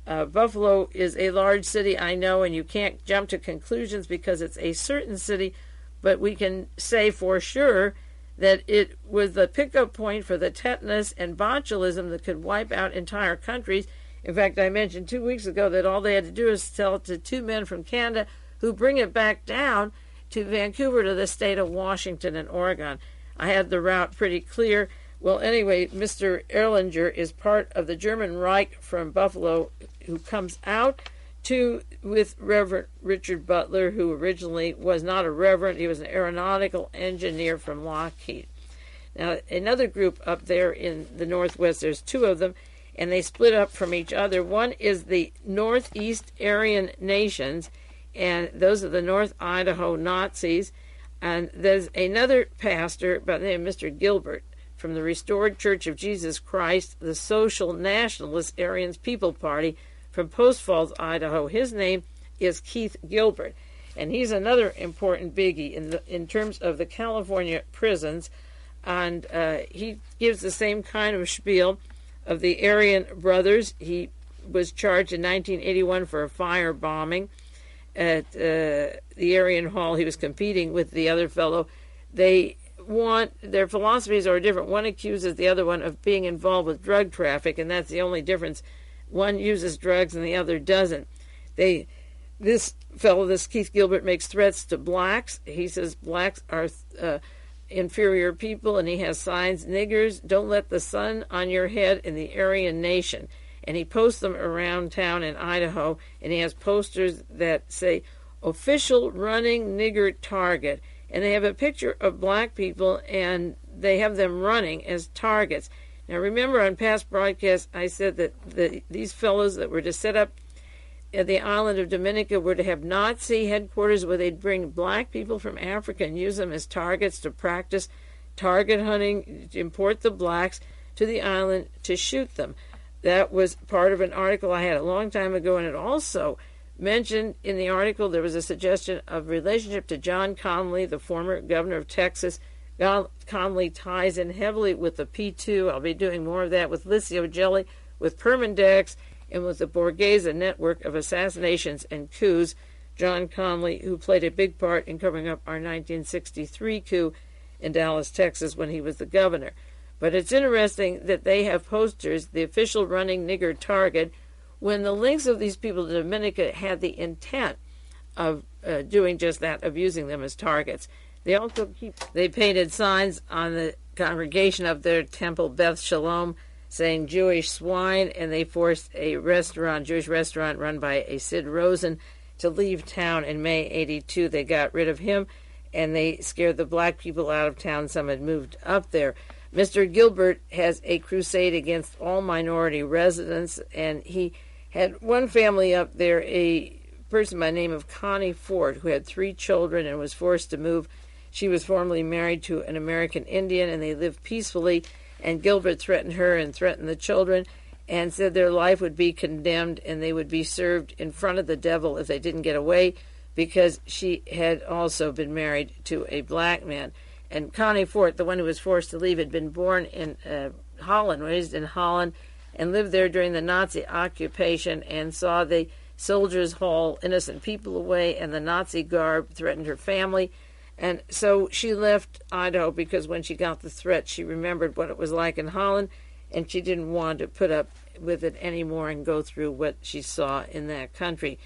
Buffalo is a large city, I know, and you can't jump to conclusions because it's a certain city, but we can say for sure that it was the pickup point for the tetanus and botulism that could wipe out entire countries. In fact, I mentioned 2 weeks ago that all they had to do is sell it to two men from Canada who bring it back down to Vancouver, to the state of Washington and Oregon. I had the route pretty clear. Well, anyway, Mr. Erlanger is part of the German Reich from Buffalo, who comes out with Reverend Richard Butler, who originally was not a reverend. He was an aeronautical engineer from Lockheed. Now, another group up there in the Northwest, there's two of them, and they split up from each other. One is the Northeast Aryan Nations, and those are the North Idaho Nazis. And there's another pastor by the name of Mr. Gilbert from the Restored Church of Jesus Christ, the Social Nationalist Aryan People Party from Post Falls, Idaho. His name is Keith Gilbert, and he's another important biggie in terms of the California prisons. And he gives the same kind of spiel of the Aryan brothers. He was charged in 1981 for a fire bombing at the Aryan Hall. He was competing with the other fellow. Their philosophies are different. One accuses the other one of being involved with drug traffic, and that's the only difference. One uses drugs and the other doesn't. This Keith Gilbert, makes threats to blacks. He says blacks are inferior people, and he has signs: niggers, don't let the sun on your head in the Aryan Nation. And he posts them around town in Idaho, and he has posters that say, official running nigger target. And they have a picture of black people, and they have them running as targets. Now, remember on past broadcasts, I said that these fellows that were to set up at the island of Dominica were to have Nazi headquarters where they'd bring black people from Africa and use them as targets to practice target hunting, to import the blacks to the island to shoot them. That was part of an article I had a long time ago, and it also mentioned in the article there was a suggestion of relationship to John Connally, the former governor of Texas. Connally ties in heavily with the P2. I'll be doing more of that with Licio Gelli, with Permindex, and with the Borghese network of assassinations and coups. John Connally, who played a big part in covering up our 1963 coup in Dallas, Texas, when he was the governor. But it's interesting that they have posters, the official running nigger target, when the links of these people to Dominica had the intent of doing just that, of using them as targets. They painted signs on the congregation of their temple, Beth Shalom, saying Jewish swine, and they forced a Jewish restaurant run by a Sid Rosen to leave town in May 82. They got rid of him, and they scared the black people out of town. Some had moved up there. Mr. Gilbert has a crusade against all minority residents, and he had one family up there, a person by the name of Connie Ford, who had 3 children and was forced to move. She was formerly married to an American Indian, and they lived peacefully, and Gilbert threatened her and threatened the children and said their life would be condemned and they would be served in front of the devil if they didn't get away, because she had also been married to a black man. And Connie Ford, the one who was forced to leave, had been born in Holland, raised in Holland, and lived there during the Nazi occupation, and saw the soldiers haul innocent people away, and the Nazi garb threatened her family. And so she left Idaho because when she got the threat, she remembered what it was like in Holland, and she didn't want to put up with it anymore and go through what she saw in that country.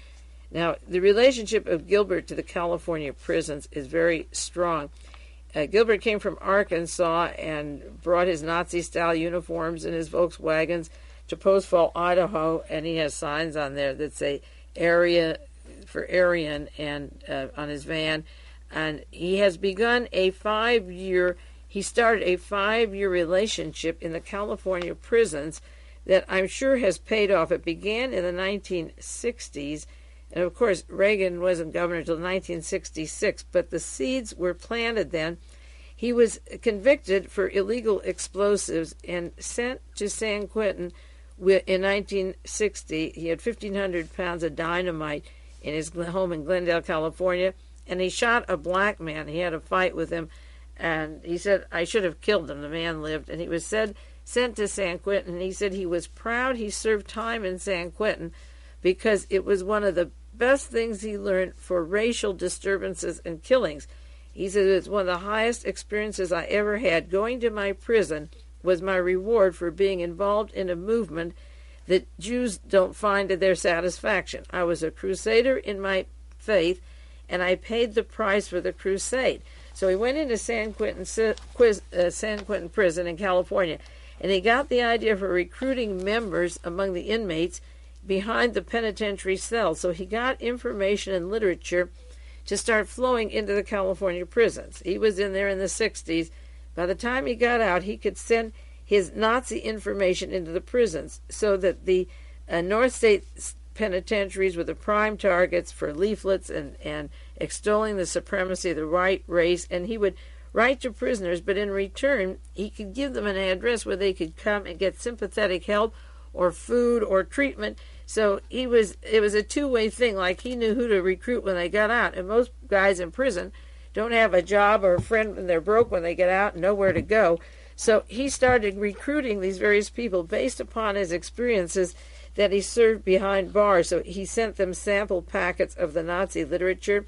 Now, the relationship of Gilbert to the California prisons is very strong. Gilbert came from Arkansas and brought his Nazi-style uniforms in his Volkswagens to Post Fall, Idaho, and he has signs on there that say area for Aryan and on his van. And he has begun he started a 5-year relationship in the California prisons that I'm sure has paid off. It began in the 1960s, and of course Reagan wasn't governor until 1966, but the seeds were planted then. He was convicted for illegal explosives and sent to San Quentin in 1960. He had 1,500 pounds of dynamite in his home in Glendale, California, and he shot a black man. He had a fight with him, and he said, I should have killed him. The man lived, and he was sent to San Quentin, and he said he was proud he served time in San Quentin because it was one of the best things he learned for racial disturbances and killings. He said it's one of the highest experiences I ever had. Going to my prison was my reward for being involved in a movement that Jews don't find to their satisfaction. I was a crusader in my faith, and I paid the price for the crusade. So he went into San Quentin prison in California, and he got the idea for recruiting members among the inmates behind the penitentiary cells. So he got information and literature to start flowing into the California prisons. He was in there in the 60s. By the time he got out, he could send his Nazi information into the prisons so that the North State penitentiaries were the prime targets for leaflets and extolling the supremacy of the white race. And he would write to prisoners, but in return, he could give them an address where they could come and get sympathetic help or food or treatment. So it was a two-way thing. Like, he knew who to recruit when they got out. And most guys in prison don't have a job or a friend when they're broke when they get out and nowhere to go. So he started recruiting these various people based upon his experiences that he served behind bars. So he sent them sample packets of the Nazi literature.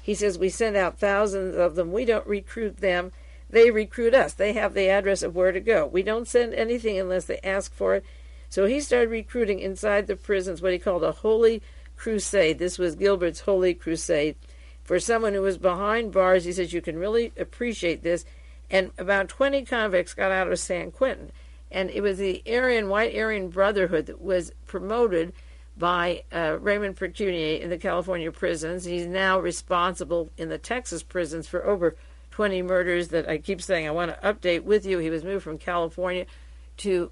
He says, we send out thousands of them. We don't recruit them. They recruit us. They have the address of where to go. We don't send anything unless they ask for it. So he started recruiting inside the prisons what he called a holy crusade. This was Gilbert's holy crusade. For someone who was behind bars, he says, you can really appreciate this. And about 20 convicts got out of San Quentin. And it was the White Aryan Brotherhood that was promoted by Raymond Pecunier in the California prisons. He's now responsible in the Texas prisons for over 20 murders that I keep saying I want to update with you. He was moved from California to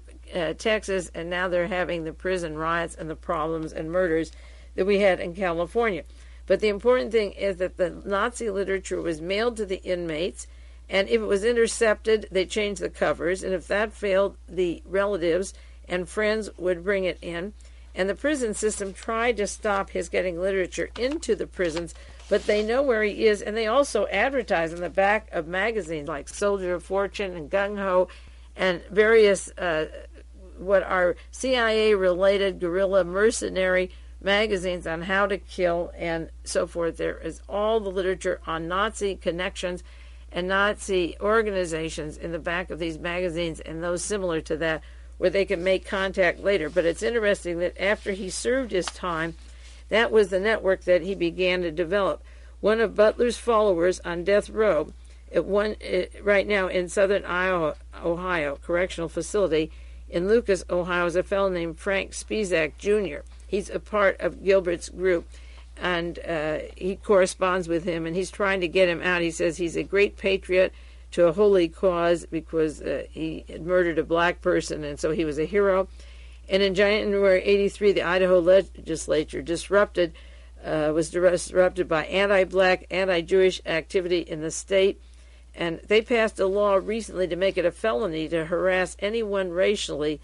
Texas, and now they're having the prison riots and the problems and murders that we had in California. But the important thing is that the Nazi literature was mailed to the inmates, and if it was intercepted, they changed the covers, and if that failed, the relatives and friends would bring it in. And the prison system tried to stop his getting literature into the prisons, but they know where he is, and they also advertise in the back of magazines like Soldier of Fortune and Gung Ho and various what are CIA-related guerrilla mercenary magazines on how to kill and so forth. There is all the literature on Nazi connections and Nazi organizations in the back of these magazines and those similar to that where they can make contact later. But it's interesting that after he served his time, that was the network that he began to develop. One of Butler's followers on death row, right now in southern Ohio Correctional Facility in Lucas, Ohio, is a fellow named Frank Spizak Jr. He's a part of Gilbert's group, and he corresponds with him, and he's trying to get him out. He says he's a great patriot to a holy cause because he had murdered a black person, and so he was a hero. And in January 1983, the Idaho legislature was disrupted by anti-black, anti-Jewish activity in the state, and they passed a law recently to make it a felony to harass anyone racially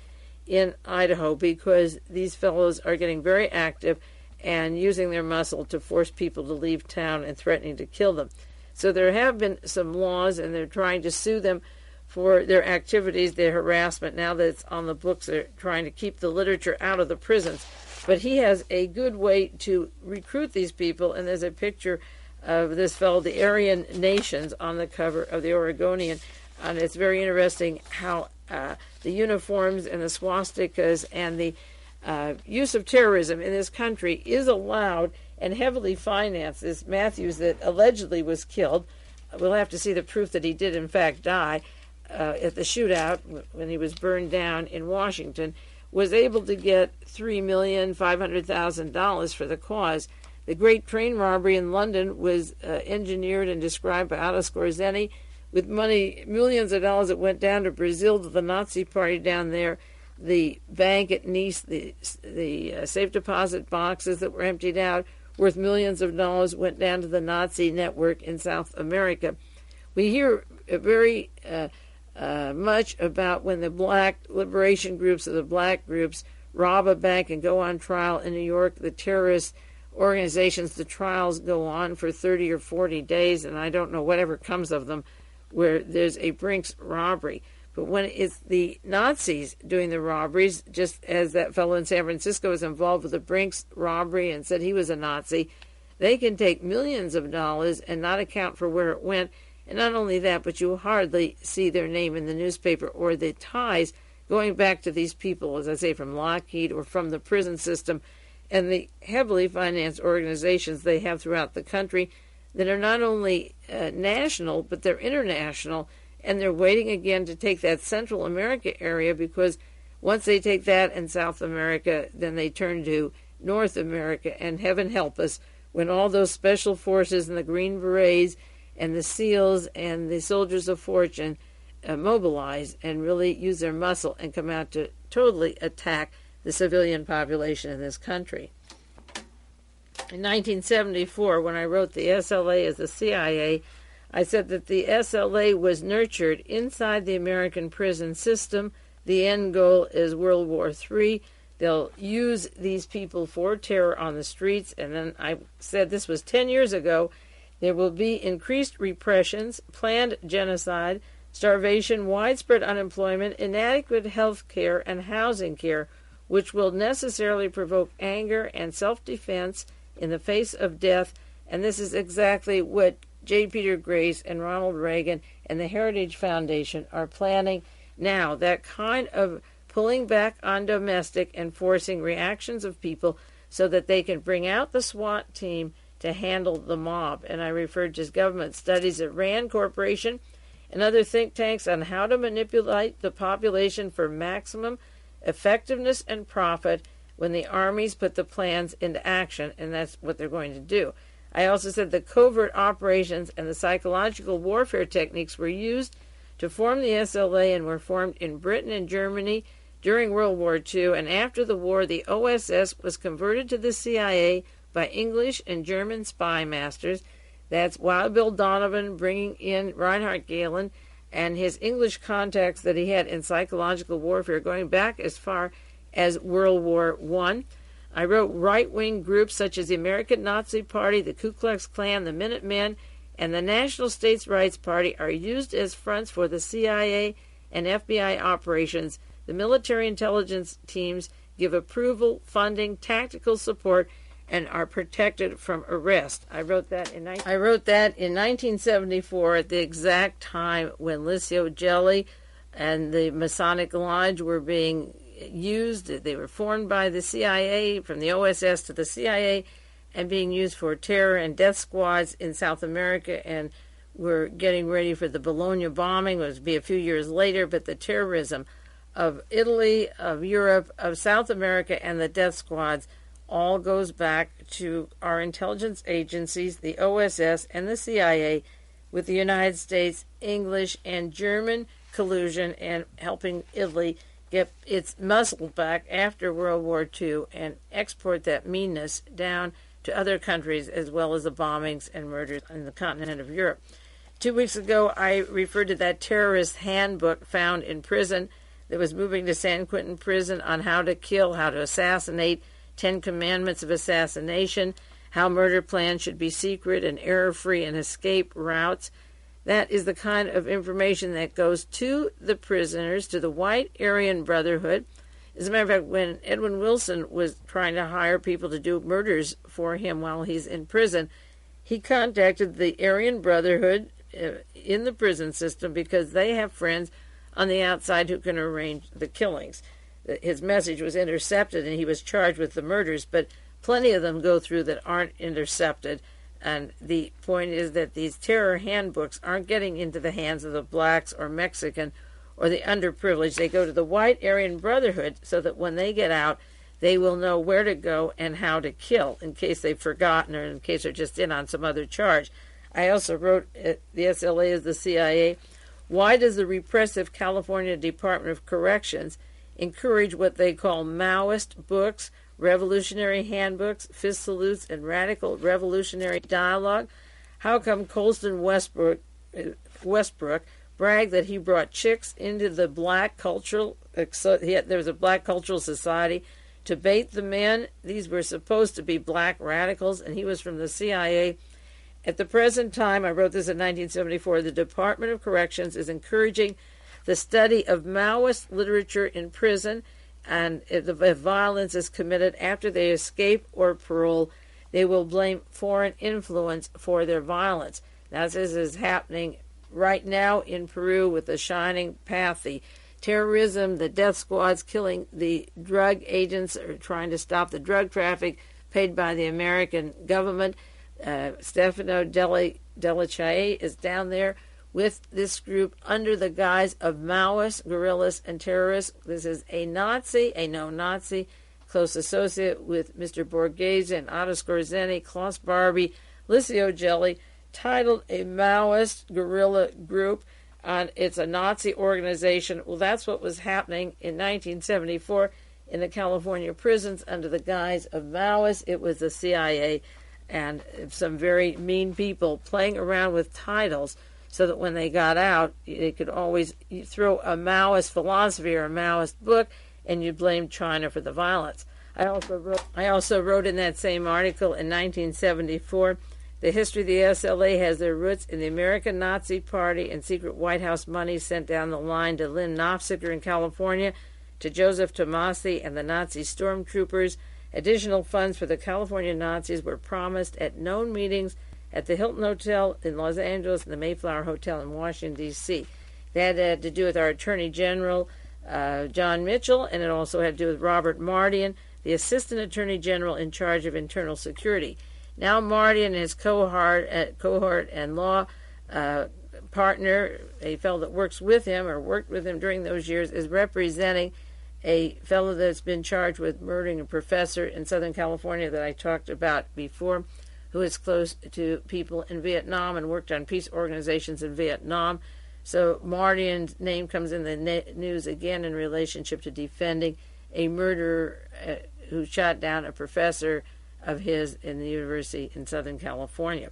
in Idaho because these fellows are getting very active and using their muscle to force people to leave town and threatening to kill them. So there have been some laws, and they're trying to sue them for their activities, their harassment. Now that it's on the books, they're trying to keep the literature out of the prisons. But he has a good way to recruit these people, and there's a picture of this fellow, the Aryan Nations, on the cover of the Oregonian. And it's very interesting how the uniforms and the swastikas and the use of terrorism in this country is allowed and heavily financed. This Matthews that allegedly was killed, we'll have to see the proof that he did in fact die at the shootout when he was burned down in Washington, was able to get $3,500,000 for the cause. The great train robbery in London was engineered and described by Otto Skorzeny, with money, millions of dollars that went down to Brazil, to the Nazi party down there. The bank at Nice, the safe deposit boxes that were emptied out, worth millions of dollars, went down to the Nazi network in South America. We hear very much about when the black liberation groups or the black groups rob a bank and go on trial in New York. The terrorist organizations, the trials go on for 30 or 40 days, and I don't know whatever comes of them, where there's a Brinks robbery. But when it's the Nazis doing the robberies, just as that fellow in San Francisco was involved with the Brinks robbery and said he was a Nazi, they can take millions of dollars and not account for where it went. And not only that, but you hardly see their name in the newspaper or the ties going back to these people, as I say, from Lockheed or from the prison system and the heavily financed organizations they have throughout the country that are not only national, but they're international, and they're waiting again to take that Central America area, because once they take that in South America, then they turn to North America, and heaven help us when all those special forces and the Green Berets and the SEALs and the Soldiers of Fortune mobilize and really use their muscle and come out to totally attack the civilian population in this country. In 1974, when I wrote the SLA as the CIA, I said that the SLA was nurtured inside the American prison system. The end goal is World War III. They'll use these people for terror on the streets. And then I said, this was 10 years ago, there will be increased repressions, planned genocide, starvation, widespread unemployment, inadequate health care and housing care, which will necessarily provoke anger and self-defense in the face of death. And this is exactly what J. Peter Grace and Ronald Reagan and the Heritage Foundation are planning now, that kind of pulling back on domestic and forcing reactions of people so that they can bring out the SWAT team to handle the mob. And I referred to government studies at RAND Corporation and other think tanks on how to manipulate the population for maximum effectiveness and profit when the armies put the plans into action, and that's what they're going to do. I also said the covert operations and the psychological warfare techniques were used to form the SLA and were formed in Britain and Germany during World War II, and after the war, the OSS was converted to the CIA by English and German spy masters. That's Wild Bill Donovan bringing in Reinhard Gehlen and his English contacts that he had in psychological warfare going back as far as World War I. I wrote right-wing groups such as the American Nazi Party, the Ku Klux Klan, the Minutemen, and the National States Rights Party are used as fronts for the CIA and FBI operations. The military intelligence teams give approval, funding, tactical support, and are protected from arrest. I wrote that in 1974 at the exact time when Licio Gelli and the Masonic Lodge were being used. They were formed by the CIA, from the OSS to the CIA, and being used for terror and death squads in South America, and we're getting ready for the Bologna bombing. It would be a few years later, but the terrorism of Italy, of Europe, of South America, and the death squads all goes back to our intelligence agencies, the OSS and the CIA, with the United States, English, and German collusion, and helping Italy get its muscle back after World War II and export that meanness down to other countries, as well as the bombings and murders in the continent of Europe. 2 weeks ago, I referred to that terrorist handbook found in prison that was moving to San Quentin prison on how to kill, how to assassinate, 10 Commandments of Assassination, how murder plans should be secret and error-free, and escape routes. That is the kind of information that goes to the prisoners, to the White Aryan Brotherhood. As a matter of fact, when Edwin Wilson was trying to hire people to do murders for him while he's in prison, he contacted the Aryan Brotherhood in the prison system because they have friends on the outside who can arrange the killings. His message was intercepted and he was charged with the murders, but plenty of them go through that aren't intercepted. And the point is that these terror handbooks aren't getting into the hands of the blacks or Mexican or the underprivileged. They go to the white Aryan Brotherhood so that when they get out, they will know where to go and how to kill in case they've forgotten or in case they're just in on some other charge. I also wrote, the SLA is the CIA, why does the repressive California Department of Corrections encourage what they call Maoist books, revolutionary handbooks, fist salutes, and radical revolutionary dialogue? How come Colston Westbrook bragged that he brought chicks into the black cultural, there was a black cultural society to bait the men? These were supposed to be black radicals, and he was from the CIA. At the present time, I wrote this in 1974, the Department of Corrections is encouraging the study of Maoist literature in prison, and if violence is committed after they escape or parole, they will blame foreign influence for their violence. Now, this is happening right now in Peru with the Shining Path, the terrorism, the death squads killing the drug agents or trying to stop the drug traffic paid by the American government. Stefano Delle Chiaie is down there with this group under the guise of Maoists, guerrillas, and terrorists. This is a Nazi, a no-Nazi, close associate with Mr. Borghese and Otto Skorzeny, Klaus Barbie, Licio Gelli, titled a Maoist guerrilla group, and it's a Nazi organization. Well, that's what was happening in 1974 in the California prisons under the guise of Maoists. It was the CIA and some very mean people playing around with titles so that when they got out, they could always throw a Maoist philosophy or a Maoist book, and you blame China for the violence. I also wrote in that same article in 1974, the history of the SLA has their roots in the American Nazi Party and secret White House money sent down the line to Lynn Nofziger in California, to Joseph Tomasi and the Nazi stormtroopers. Additional funds for the California Nazis were promised at known meetings at the Hilton Hotel in Los Angeles and the Mayflower Hotel in Washington, D.C. That had to do with our Attorney General, John Mitchell, and it also had to do with Robert Mardian, the Assistant Attorney General in charge of internal security. Now Mardian and his cohort and law partner, a fellow that works with him or worked with him during those years, is representing a fellow that's been charged with murdering a professor in Southern California that I talked about before, who is close to people in Vietnam and worked on peace organizations in Vietnam. So Mardian's name comes in the news again in relationship to defending a murderer who shot down a professor of his in the university in Southern California.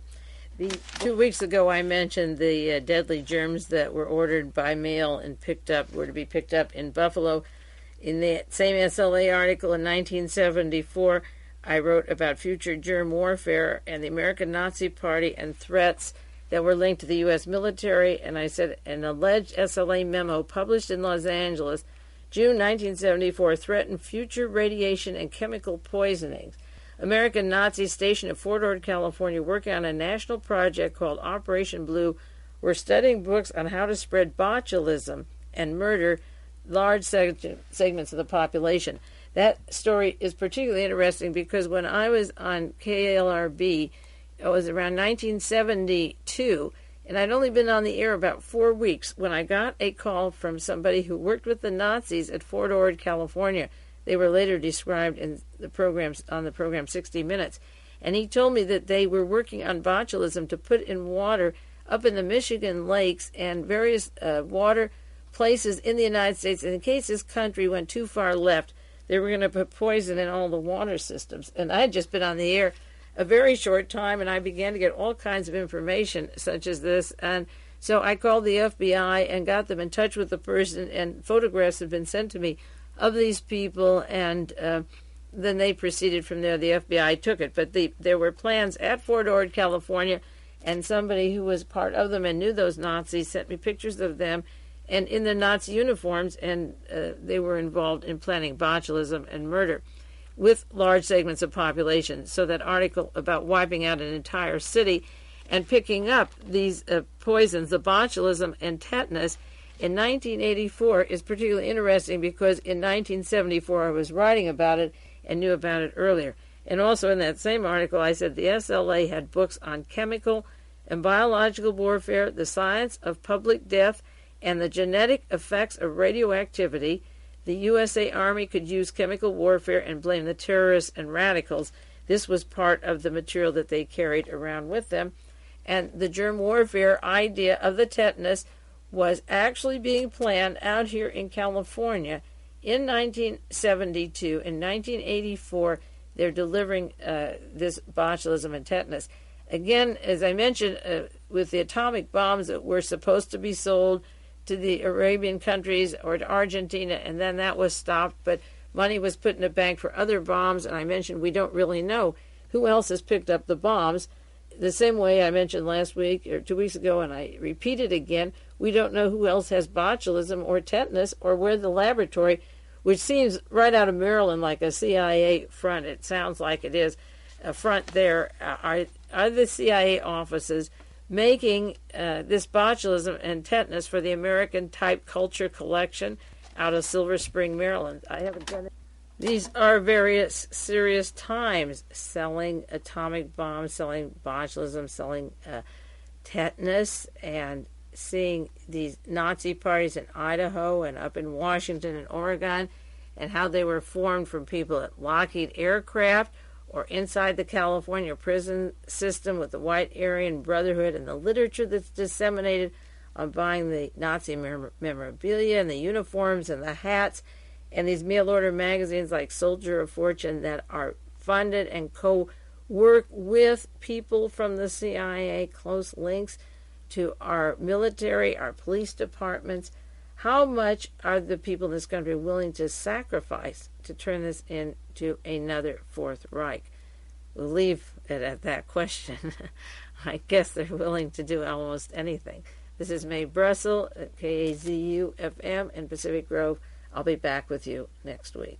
2 weeks ago I mentioned the deadly germs that were ordered by mail and were to be picked up in Buffalo. In the same SLA article in 1974, I wrote about future germ warfare and the American Nazi Party and threats that were linked to the U.S. military, and I said an alleged SLA memo published in Los Angeles, June 1974, threatened future radiation and chemical poisonings. American Nazis stationed at Fort Ord, California, working on a national project called Operation Blue, were studying books on how to spread botulism and murder large segments of the population. That story is particularly interesting because when I was on KLRB, it was around 1972, and I'd only been on the air about 4 weeks when I got a call from somebody who worked with the Nazis at Fort Ord, California. They were later described in the program 60 Minutes. And he told me that they were working on botulism to put in water up in the Michigan lakes and various water places in the United States. And in case this country went too far left, they were going to put poison in all the water systems. And I had just been on the air a very short time, and I began to get all kinds of information such as this. And so I called the FBI and got them in touch with the person, and photographs have been sent to me of these people, and then they proceeded from there. The FBI took it. But there were plans at Fort Ord, California, and somebody who was part of them and knew those Nazis sent me pictures of them and in their Nazi uniforms, and they were involved in planning botulism and murder. with large segments of population. So that article about wiping out an entire city and picking up these poisons, the botulism and tetanus, in 1984 is particularly interesting because in 1974 I was writing about it and knew about it earlier. And also in that same article I said the SLA had books on chemical and biological warfare, the science of public death, and the genetic effects of radioactivity. The USA Army could use chemical warfare and blame the terrorists and radicals. This was part of the material that they carried around with them. And the germ warfare idea of the tetanus was actually being planned out here in California in 1972. In 1984, they're delivering this botulism and tetanus. Again, as I mentioned, with the atomic bombs that were supposed to be sold to the Arabian countries or to Argentina, and then that was stopped, but money was put in a bank for other bombs, and I mentioned we don't really know who else has picked up the bombs. The same way I mentioned last week or 2 weeks ago, and I repeat it again, we don't know who else has botulism or tetanus or where the laboratory, which seems right out of Maryland like a CIA front. It sounds like it is a front there. Are the CIA offices making this botulism and tetanus for the American Type Culture Collection out of Silver Spring, Maryland? I haven't done it. These are very serious times, selling atomic bombs, selling botulism, selling tetanus, and seeing these Nazi parties in Idaho and up in Washington and Oregon, and how they were formed from people at Lockheed Aircraft or inside the California prison system with the White Aryan Brotherhood, and the literature that's disseminated on buying the Nazi memorabilia and the uniforms and the hats, and these mail-order magazines like Soldier of Fortune that are funded and co-work with people from the CIA, close links to our military, our police departments. How much are the people in this country willing to sacrifice to turn this into another Fourth Reich? We'll leave it at that question. I guess they're willing to do almost anything. This is Mae Brussell at KAZU-FM in Pacific Grove. I'll be back with you next week.